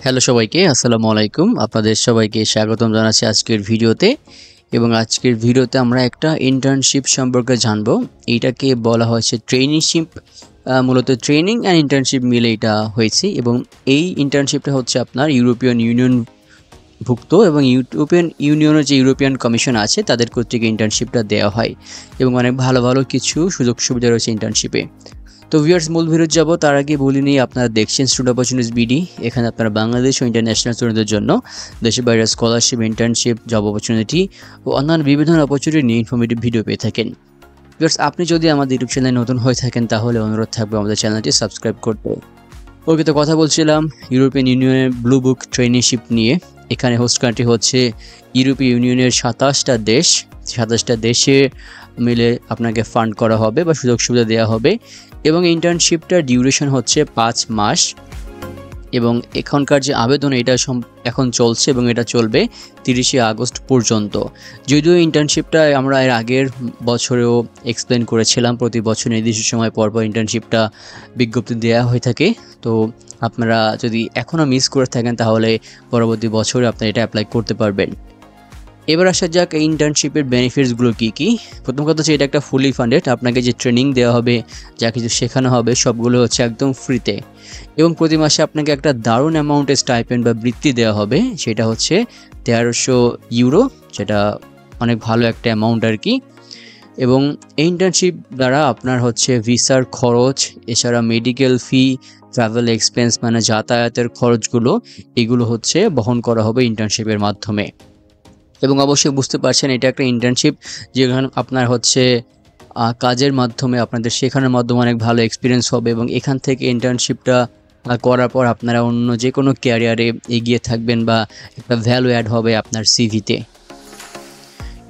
Hello সবাইকে, আসসালামু আলাইকুম। আপনাদের সবাইকে স্বাগতম জানাচ্ছি আজকের ভিডিওতে। এবং আজকের ভিডিওতে আমরা একটা ইন্টার্নশিপ সম্পর্কে জানবো। এইটাকে বলা হয়েছে ট্রেনিশিপ। মূলত ট্রেনিং অ্যান্ড ইন্টার্নশিপ মিলে এটা হয়েছে। এবং এই ইন্টার্নশিপটা হচ্ছে আপনার ইউরোপিয়ান ইউনিয়ন ভুক্ত, এবং ইউরোপিয়ান ইউনিয়নের যে ইউরোপিয়ান কমিশন আছে তাদের কর্তৃক ইন্টার্নশিপটা দেওয়া হয়। এবং অনেক ভালো ভালো কিছু সুযোগ সুবিধা রয়েছে ইন্টার্নশিপে। তো ভিউয়ার্স, মূল ভিডিও যাব তার আগে বলি নিই, আপনারা দেখছেন স্টুডেন্ট অপরচুনিটিস বিডি। এখানে আপনারা বাংলাদেশ ও ইন্টারন্যাশনাল স্টুডেন্টদের জন্য দেশের বাইরে স্কলারশিপ, ইন্টার্নশিপ, জব অপরচুনিটি ও অন্যান্য বিভিন্ন অপরচুনিটি নিয়ে ইনফরমেটিভ ভিডিও পেয়ে থাকেন। ভিউয়ার্স, আপনি যদি আমাদের ইউটিউব চ্যানেলে নতুন হয়ে থাকেন তাহলে অনুরোধ থাকবে আমাদের চ্যানেলটি সাবস্ক্রাইব করতে। ওকে, তো কথা বলছিলাম ইউরোপিয়ান ইউনিয়নের ব্লু বুক ট্রেনিশিপ নিয়ে। এখানে হোস্ট কান্ট্রি হচ্ছে ইউরোপীয় ইউনিয়নের 27টা দেশ। 27টা দেশে মিলে আপনাকে ফান্ড করা হবে বা সুযোগ সুবিধা দেওয়া হবে। এবং ইন্টার্নশিপটার ডিউরেশন হচ্ছে 5 মাস। এবং এখনকার যে আবেদন এটা এখন চলছে এবং এটা চলবে 30শে আগস্ট পর্যন্ত। যদিও ইন্টার্নশিপটা আমরা এর আগের বছরেও এক্সপ্লেন করেছিলাম, প্রতি বছর নির্দিষ্ট সময় পরপর ইন্টার্নশিপটা বিজ্ঞপ্তি দেওয়া হয়ে থাকে। তো আপনারা যদি এখনও মিস করে থাকেন তাহলে পরবর্তী বছরে আপনারা এটা অ্যাপ্লাই করতে পারবেন। এবার আসা যাক এই ইন্টার্নশিপের বেনিফিটসগুলো কী কী। প্রথম কথা হচ্ছে এটা একটা ফুলি ফান্ডেড। আপনাকে যে ট্রেনিং দেওয়া হবে, যা কিছু শেখানো হবে সবগুলো হচ্ছে একদম ফ্রিতে। এবং প্রতি মাসে আপনাকে একটা দারুণ অ্যামাউন্টের স্টাইপেন্ড বা বৃত্তি দেওয়া হবে, সেটা হচ্ছে 1300 ইউরো, যেটা অনেক ভালো একটা অ্যামাউন্ট আর কি। এবং এই ইন্টার্নশিপ দ্বারা আপনার হচ্ছে ভিসার খরচ, এছাড়া মেডিকেল ফি, ট্রাভেল এক্সপেন্স মানে যাতায়াতের খরচগুলো, এগুলো হচ্ছে বহন করা হবে ইন্টার্নশিপের মাধ্যমে। এবং অবশ্যই বুঝতে পারছেন এটা একটা ইন্টার্নশিপ, যেখানে আপনার হচ্ছে কাজের মাধ্যমে আপনাদের শেখানোর মাধ্যমে অনেক ভালো এক্সপিরিয়েন্স হবে। এবং এখান থেকে ইন্টার্নশিপটা করার পর আপনারা অন্য যে কোনো ক্যারিয়ারে এগিয়ে থাকবেন বা একটা ভ্যালু অ্যাড হবে আপনার সিভিতে।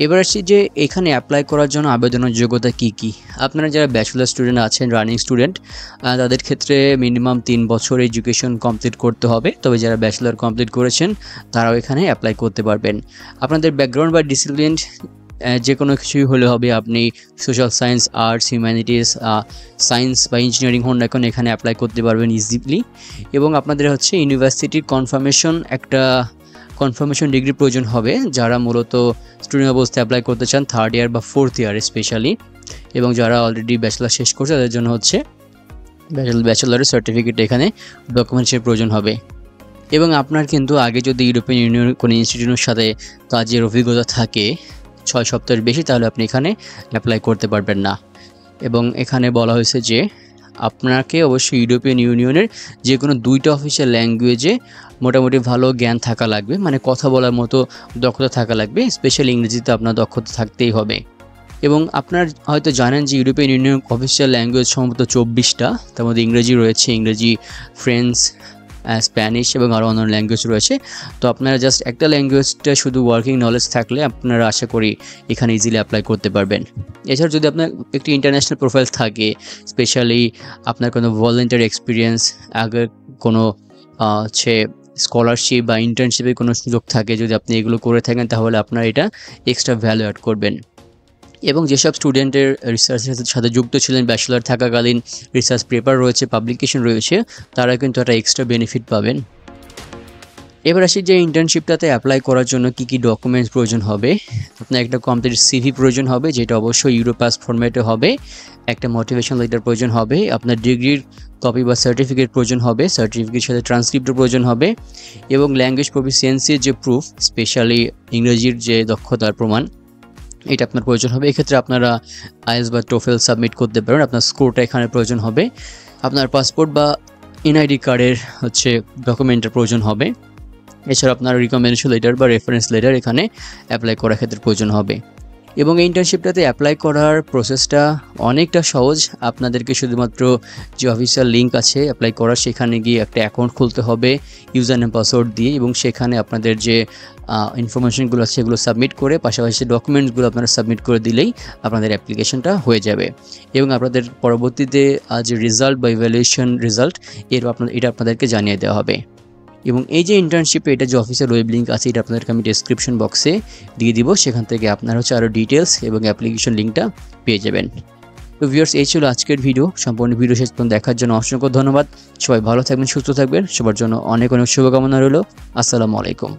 এবার আসছি যে এখানে অ্যাপ্লাই করার জন্য আবেদনের যোগ্যতা কী কী। আপনারা যারা ব্যাচেলার স্টুডেন্ট আছেন, রানিং স্টুডেন্ট, তাদের ক্ষেত্রে মিনিমাম 3 বছর এডুকেশন কমপ্লিট করতে হবে। তবে যারা ব্যাচেলার কমপ্লিট করেছেন তারাও এখানে অ্যাপ্লাই করতে পারবেন। আপনাদের ব্যাকগ্রাউন্ড বা ডিসিপ্লিন যে কোনো কিছুই হলে হবে। আপনি social science, arts, humanities, science বা ইঞ্জিনিয়ারিং হন না কেন এখানে অ্যাপ্লাই করতে পারবেন ইজিলি। এবং আপনাদের হচ্ছে ইউনিভার্সিটির কনফার্মেশন ডিগ্রি প্রয়োজন হবে, যারা মূলত স্টুডেন্ট অবস্থায় অ্যাপ্লাই করতে চান 3rd ইয়ার বা 4th ইয়ার স্পেশালি। এবং যারা অলরেডি ব্যাচেলার শেষ করছে তাদের জন্য হচ্ছে ব্যাচেলারের সার্টিফিকেট এখানে ডকুমেন্টসের প্রয়োজন হবে। এবং আপনার কিন্তু আগে যদি ইউরোপিয়ান ইউনিয়নের কোনো ইনস্টিটিউটের সাথে কাজের অভিজ্ঞতা থাকে 6 সপ্তাহের বেশি, তাহলে আপনি এখানে অ্যাপ্লাই করতে পারবেন না। এবং এখানে বলা হয়েছে যে আপনাকে অবশ্যই ইউরোপিয়ান ইউনিয়নের যে কোনো 2টা অফিসিয়াল ল্যাঙ্গুয়েজে মোটামুটি ভালো জ্ঞান থাকা লাগবে, মানে কথা বলার মতো দক্ষতা থাকা লাগবে। স্পেশালি ইংরেজিতে আপনার দক্ষতা থাকতেই হবে। এবং আপনার হয়তো জানেন যে ইউরোপিয়ান ইউনিয়ন অফিসিয়াল ল্যাঙ্গুয়েজ সম্ভবত 24টা, তার মধ্যে ইংরেজি রয়েছে, ইংরেজি, ফ্রেঞ্চ, স্প্যানিশ এবং আরও অন্য ল্যাঙ্গুয়েজ রয়েছে। তো আপনারা জাস্ট একটা ল্যাঙ্গুয়েজটা শুধু ওয়ার্কিং নলেজ থাকলে আপনারা আশা করি এখানে ইজিলি অ্যাপ্লাই করতে পারবেন। এছাড়া যদি আপনার একটি ইন্টারন্যাশনাল প্রোফাইল থাকে, স্পেশালি আপনার কোনো ভলেন্টিয়ার এক্সপিরিয়েন্স, আগের কোনো হচ্ছে স্কলারশিপ বা ইন্টার্নশিপের কোনো সুযোগ থাকে, যদি আপনি এগুলো করে থাকেন তাহলে আপনার এটা এক্সট্রা ভ্যালু অ্যাড করবেন। এবং যেসব স্টুডেন্টের রিসার্চের সাথে যুক্ত ছিলেন ব্যাচেলার থাকাকালীন, রিসার্চ পেপার রয়েছে, পাবলিকেশন রয়েছে, তারা কিন্তু একটা এক্সট্রা বেনিফিট পাবেন। এবার আসি যে ইন্টার্নশিপটাতে অ্যাপ্লাই করার জন্য কী কী ডকুমেন্টস প্রয়োজন হবে। আপনার একটা কমপ্লিট সিভি প্রয়োজন হবে, যেটা অবশ্যই ইউরোপাস ফরম্যাটে হবে। একটা মোটিভেশন লেটার প্রয়োজন হবে। আপনার ডিগ্রির কপি বা সার্টিফিকেট প্রয়োজন হবে। সার্টিফিকেটের সাথে ট্রান্সক্রিপ্টের প্রয়োজন হবে। এবং ল্যাঙ্গুয়েজ প্রফিসিয়েন্সির যে প্রুফ, স্পেশালি ইংরেজির যে দক্ষতার প্রমাণ, এটা আপনার প্রয়োজন হবে। এক্ষেত্রে আপনারা আইএলটিএস বা টোফেল সাবমিট করতে পারেন। আপনার স্কোরটা এখানে প্রয়োজন হবে। আপনার পাসপোর্ট বা এনআইডি কার্ডের হচ্ছে ডকুমেন্টের প্রয়োজন হবে। এছাড়া আপনার রিকমেন্ডেশন লেটার বা রেফারেন্স লেটার এখানে অ্যাপ্লাই করার ক্ষেত্রে প্রয়োজন হবে। এবং এই ইন্টার্নশিপটাতে অ্যাপ্লাই করার প্রসেসটা অনেকটা সহজ। আপনাদেরকে শুধুমাত্র যে অফিসিয়াল লিঙ্ক আছে অ্যাপ্লাই করার, সেখানে গিয়ে একটা অ্যাকাউন্ট খুলতে হবে ইউজার নেম পাসওয়ার্ড দিয়ে। এবং সেখানে আপনাদের যে ইনফরমেশনগুলো আছে সেগুলো সাবমিট করে পাশাপাশি ডকুমেন্টসগুলো আপনারা সাবমিট করে দিলেই আপনাদের অ্যাপ্লিকেশনটা হয়ে যাবে। এবং আপনাদের পরবর্তীতে যে রিজাল্ট বা ইভ্যালুয়েশন রেজাল্ট এটা আপনাদেরকে জানিয়ে দেওয়া হবে। এবং এই যে ইন্টার্নশিপে এটা যে অফিসিয়াল ওয়েব লিঙ্ক আছে এটা আপনাদেরকে আমি ডেসক্রিপশন বক্সে দিয়ে দিব, সেখান থেকে আপনারা হচ্ছে আরও ডিটেলস এবং অ্যাপ্লিকেশন লিঙ্কটা পেয়ে যাবেন। তো ভিউয়ার্স, এই ছিল আজকের ভিডিও। সম্পূর্ণ ভিডিও শেষ পর্যন্ত দেখার জন্য অসংখ্য ধন্যবাদ। সবাই ভালো থাকবেন, সুস্থ থাকবেন। সবার জন্য অনেক অনেক শুভকামনা রইল। আসসালামু আলাইকুম।